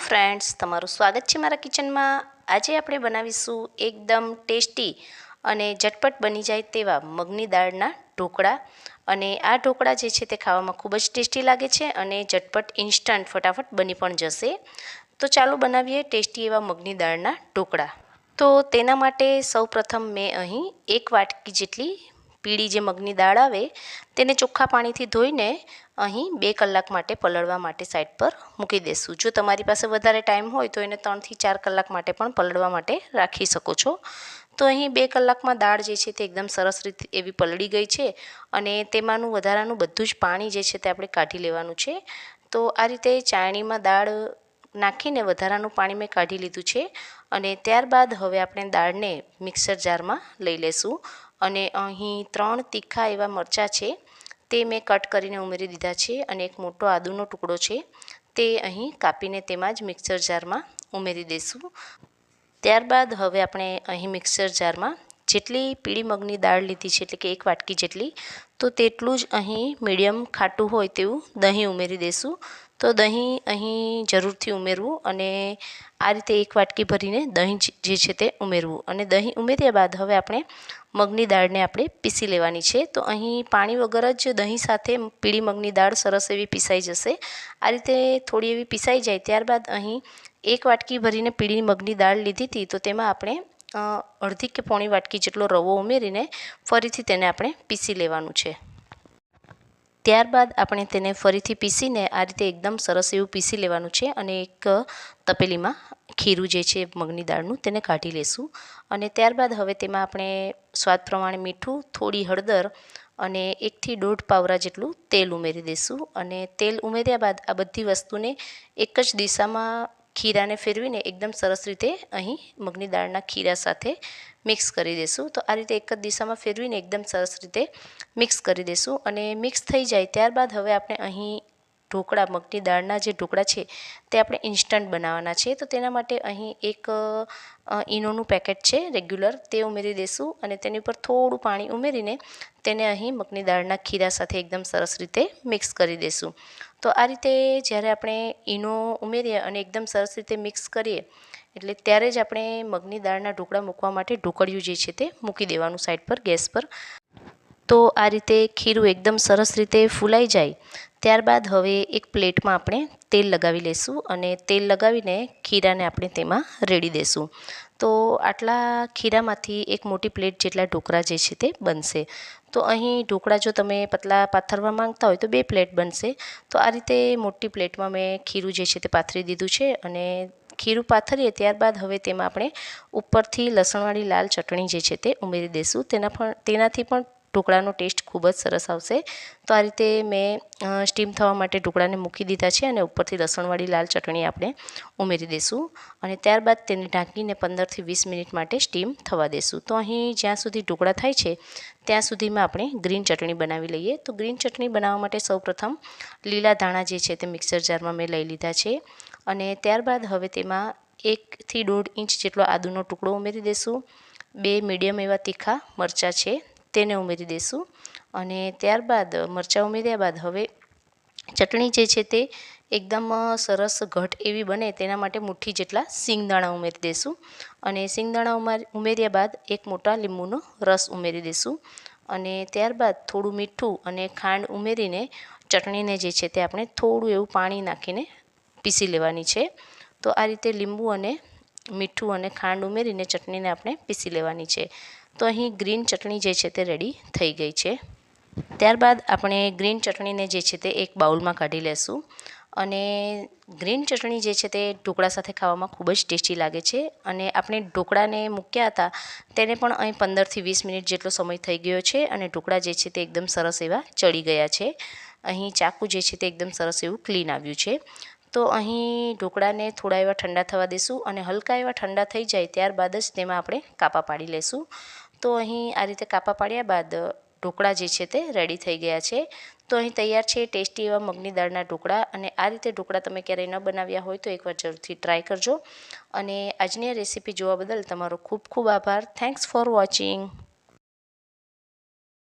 Friends, તમારું સ્વાગત છે મારા કિચનમાં। આજે આપણે બનાવીશું એકદમ ટેસ્ટી અને ઝટપટ બની જાય તેવા મગની દાળના ઢોકળા। અને આ ઢોકળા જે છે તે ખાવામાં ખૂબ જ ટેસ્ટી લાગે છે અને ઝટપટ ઇન્સ્ટન્ટ ફટાફટ બની પણ જશે। તો ચાલો બનાવીએ ટેસ્ટી એવા મગની દાળના ઢોકળા। તો તેના માટે સૌપ્રથમ મેં અહીં 1 વાટકી જેટલી પીળી જે મગની દાળ આવે તેને ચોખ્ખા પાણીથી ધોઈને અહીં 2 કલાક માટે પલળવા માટે સાઈડ પર મૂકી દેશું। જો તમારી પાસે વધારે ટાઈમ હોય તો એને 3 થી 4 કલાક માટે પણ પલળવા માટે રાખી શકો છો। તો અહીં 2 કલાકમાં દાળ જે છે તે એકદમ સરસ રીતે એવી પલળી ગઈ છે અને તેમાંનું વધારાનું બધું જ પાણી જે છે તે આપણે કાઢી લેવાનું છે। તો આ રીતે ચાળણીમાં દાળ નાખીને વધારાનું પાણી મેં કાઢી લીધું છે અને ત્યારબાદ હવે આપણે દાળને મિક્સર જારમાં લઈ લેશું અને અહીં 3 તીખા એવા મરચાં છે તે મેં કટ કરીને ઉમેરી દીધા છે અને એક મોટો આદુનો ટુકડો છે તે અહીં કાપીને તેમાં જ મિક્સર જારમાં ઉમેરી દઈશું। ત્યારબાદ હવે આપણે અહીં મિક્સર જારમાં જેટલી પીળી મગની દાળ લીધી છે એટલે કે 1 વાટકી જેટલી તો તેટલું જ અહીં મીડિયમ ખાટું હોય તેવું દહીં ઉમેરી દઈશું। તો દહીં અહીં જરૂરથી ઉમેરવું અને આ રીતે 1 વાટકી ભરીને દહીં જે છે તે ઉમેરવું અને દહીં ઉમેર્યા બાદ હવે આપણે મગની દાળને આપણે પીસી લેવાની છે। તો અહીં પાણી વગર જ દહીં સાથે પીળી મગની દાળ સરસ એવી પીસાઈ જશે। આ રીતે થોડી એવી પીસાઈ જાય ત્યારબાદ અહીં 1 વાટકી ભરીને પીળી મગની દાળ લીધી હતી તો તેમાં આપણે અડધી કે પોણી વાટકી જેટલો રવો ઉમેરીને ફરીથી તેને આપણે પીસી લેવાનું છે। ત્યારબાદ આપણે તેને ફરીથી પીસીને આ રીતે એકદમ સરસ એવું પીસી લેવાનું છે અને એક તપેલીમાં ખીરું જે છે મગની દાળનું તેને કાઢી લેશું અને ત્યારબાદ હવે તેમાં આપણે સ્વાદ પ્રમાણે મીઠું, થોડી હળદર અને 1 થી 1.5 પાવરા જેટલું તેલ ઉમેરી દઈશું અને તેલ ઉમેર્યા બાદ આ બધી વસ્તુને એક જ દિશામાં ખીરાને ફેરવીને એકદમ સરસ રીતે અહીં મગની દાળના ખીરા સાથે મિક્સ કરી દઈશું। તો આ રીતે એક જ દિશામાં ફેરવીને એકદમ સરસ રીતે મિક્સ કરી દઈશું અને મિક્સ થઈ જાય ત્યારબાદ હવે આપણે અહીં ઢોકળા મગની દાળના જે ઢોકળા છે તે આપણે ઇન્સ્ટન્ટ બનાવવાના છે। તો તેના માટે અહીં એક ઈનોનું પેકેટ છે રેગ્યુલર તે ઉમેરી દઈશું અને તેની ઉપર થોડું પાણી ઉમેરીને તેને અહીં મગની દાળના ખીરા સાથે એકદમ સરસ રીતે મિક્સ કરી દઈશું। તો આ રીતે જ્યારે આપણે ઈનો ઉમેરીએ અને એકદમ સરસ રીતે મિક્સ કરીએ એટલે ત્યારે જ આપણે મગની દાળના ઢોકળા મૂકવા માટે ઢોકળિયું જે છે તે મૂકી દેવાનું સાઈડ પર ગેસ પર। તો આ રીતે ખીરું એકદમ સરસ રીતે ફૂલાઈ જાય ત્યારબાદ હવે એક પ્લેટમાં આપણે તેલ લગાવી લઈશું અને તેલ લગાવીને ખીરાને આપણે તેમાં રેડી દઈશું। તો આટલા ખીરામાંથી એક મોટી પ્લેટ જેટલા ઢોકળા જે છે તે બનશે। તો અહીં ઢોકળા જો તમે પતલા પાથરવા માંગતા હોય તો 2 પ્લેટ બનશે। તો આ રીતે મોટી પ્લેટમાં મેં ખીરું જે છે તે પાથરી દીધું છે અને ખીરું પાથરીએ ત્યારબાદ હવે તેમાં આપણે ઉપરથી લસણવાળી લાલ ચટણી જે છે તે ઉમેરી દઈશું। તેનાથી પણ ઢોકળાનો ટેસ્ટ ખૂબ જ સરસ આવશે। તો આ રીતે મેં સ્ટીમ થવા માટે ઢોકળાને મૂકી દીધા છે અને ઉપરથી લસણવાળી લાલ ચટણી આપણે ઉમેરી દઈશું અને ત્યારબાદ તેને ઢાંકીને 15 થી 20 મિનિટ માટે સ્ટીમ થવા દઈશું। તો અહીં જ્યાં સુધી ઢોકળા થાય છે ત્યાં સુધીમાં આપણે ગ્રીન ચટણી બનાવી લઈએ। તો ગ્રીન ચટણી બનાવવા માટે સૌપ્રથમ લીલા ધાણા જે છે તે મિક્સર જારમાં મેં લઈ લીધા છે અને ત્યારબાદ હવે તેમાં 1 થી 1.5 ઇંચ જેટલો આદુનો ટુકડો ઉમેરી દઈશું। 2 મીડિયમ એવા તીખા મરચાં છે તેને ઉમેરી દઈશું અને ત્યારબાદ મરચાં ઉમેર્યા બાદ હવે ચટણી જે છે તે એકદમ સરસ ઘટ એવી બને તેના માટે મુઠ્ઠી જેટલા સિંગદાણા ઉમેરી દઈશું અને સિંગદાણા ઉમેર્યા બાદ 1 મોટા લીંબુનો રસ ઉમેરી દઈશું અને ત્યારબાદ થોડું મીઠું અને ખાંડ ઉમેરીને ચટણીને જે છે તે આપણે થોડું એવું પાણી નાખીને પીસી લેવાની છે। તો આ રીતે લીંબુ અને મીઠું અને ખાંડ ઉમેરીને ચટણીને આપણે પીસી લેવાની છે। તો અહીં ગ્રીન ચટણી જે છે તે રેડી થઈ ગઈ છે। ત્યારબાદ આપણે ગ્રીન ચટણીને જે છે તે એક બાઉલમાં કાઢી લેશું અને ગ્રીન ચટણી જે છે તે ઢોકળા સાથે ખાવામાં ખૂબ જ ટેસ્ટી લાગે છે અને આપણે ઢોકળાને મૂક્યા હતા તેને પણ અહીં 15 થી 20 મિનિટ જેટલો સમય થઈ ગયો છે અને ઢોકળા જે છે તે એકદમ સરસ એવા ચડી ગયા છે। અહીં ચાકુ જે છે તે એકદમ સરસ એવું ક્લીન આવ્યું છે। તો અહીં ઢોકળાને થોડા એવા ઠંડા થવા દઈશું અને હલકા એવા ઠંડા થઈ જાય ત્યારબાદ જ તેમાં આપણે કાપા પાડી લઈશું। તો અહીં આ રીતે કાપા પાડ્યા બાદ ઢોકળા જે છે તે રેડી થઈ ગયા છે। તો અહીં તૈયાર છે ટેસ્ટી એવા મગની દાળના ઢોકળા અને આ રીતે ઢોકળા તમે ક્યારેય ન બનાવ્યા હોય તો એકવાર જરૂરથી ટ્રાય કરજો અને આજની આ રેસીપી જોવા બદલ તમારો ખૂબ ખૂબ આભાર। Thanks for watching.